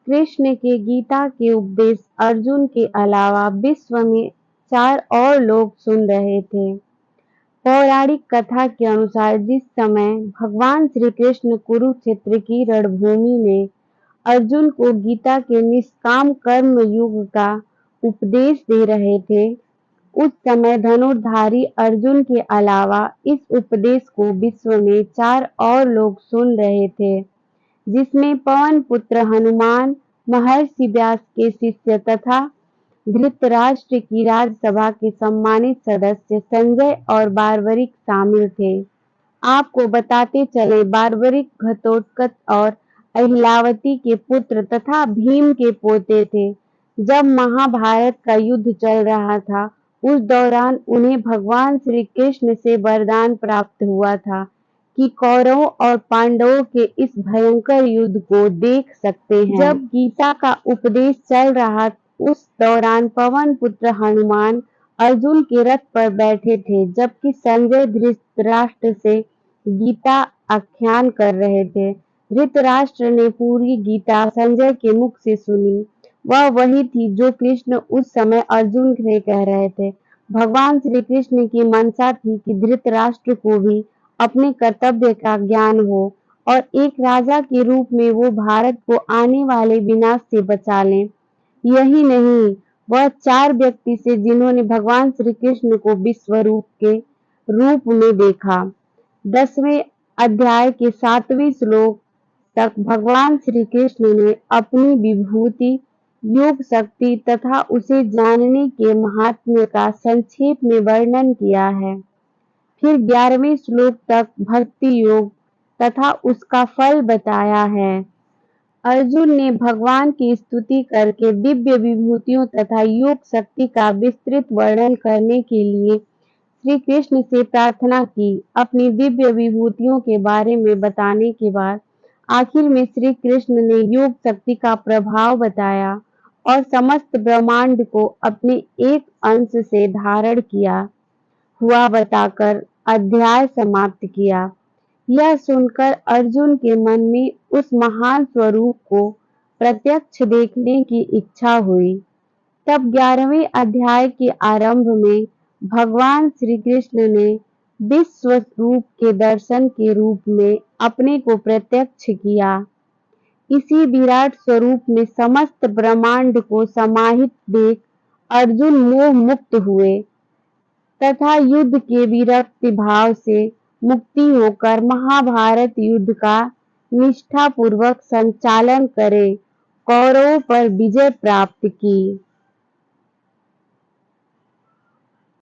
कृष्ण के गीता के उपदेश अर्जुन के अलावा विश्व में 4 और लोग सुन रहे थे। पौराणिक कथा के अनुसार जिस समय भगवान श्री कृष्ण कुरुक्षेत्र की रणभूमि में अर्जुन को गीता के निष्काम कर्म युग का उपदेश दे रहे थे, उस समय धनुर्धारी अर्जुन के अलावा इस उपदेश को विश्व में 4 और लोग सुन रहे थे, जिसमें पवन पुत्र हनुमान, महर्षि व्यास के शिष्य तथा धृतराष्ट्र की राजसभा के सम्मानित सदस्य संजय और बार्बरिक शामिल थे। आपको बताते चले, बार्बरिक घटोत्कच और अहिलावती के पुत्र तथा भीम के पोते थे। जब महाभारत का युद्ध चल रहा था, उस दौरान उन्हें भगवान श्री कृष्ण से वरदान प्राप्त हुआ था कि कौरवों और पांडवों के इस भयंकर युद्ध को देख सकते हैं। जब गीता का उपदेश चल रहा, उस दौरान पवन पुत्र हनुमान अर्जुन के रथ पर बैठे थे, जबकि संजय धृतराष्ट्र से गीता आख्यान कर रहे थे। धृतराष्ट्र ने पूरी गीता संजय के मुख से सुनी। वह वही थी जो कृष्ण उस समय अर्जुन से कह रहे थे। भगवान श्री कृष्ण की मंशा थी कि धृतराष्ट्र को भी अपने कर्तव्य का ज्ञान हो और एक राजा के रूप में वो भारत को आने वाले विनाश से बचा लें। यही नहीं, वह 4 व्यक्ति से जिन्होंने भगवान श्री कृष्ण को विश्वरूप के रूप में देखा। 10वें अध्याय के 7वें श्लोक तक भगवान श्री कृष्ण ने अपनी विभूति, योग शक्ति तथा उसे जानने के महात्म्य का संक्षेप में वर्णन किया है। फिर 11वें श्लोक तक भक्ति योग तथा उसका फल बताया है। अर्जुन ने भगवान की स्तुति करके दिव्य विभूतियों तथा योग शक्ति का विस्तृत वर्णन करने के लिए श्री कृष्ण से प्रार्थना की। अपनी दिव्य विभूतियों के बारे में बताने के बाद आखिर में श्री कृष्ण ने योग शक्ति का प्रभाव बताया और समस्त ब्रह्मांड को अपने एक अंश से धारण किया हुआ बताकर अध्याय समाप्त किया। यह सुनकर अर्जुन के मन में उस महान स्वरूप को प्रत्यक्ष देखने की इच्छा हुई। तब 11वें अध्याय के आरंभ में भगवान श्री कृष्ण ने विश्व रूप के दर्शन के रूप में अपने को प्रत्यक्ष किया। इसी विराट स्वरूप में समस्त ब्रह्मांड को समाहित देख अर्जुन मोह मुक्त हुए तथा युद्ध के विरक्त भाव से मुक्ति होकर महाभारत युद्ध का निष्ठापूर्वक संचालन करे कौरवों पर विजय प्राप्त की।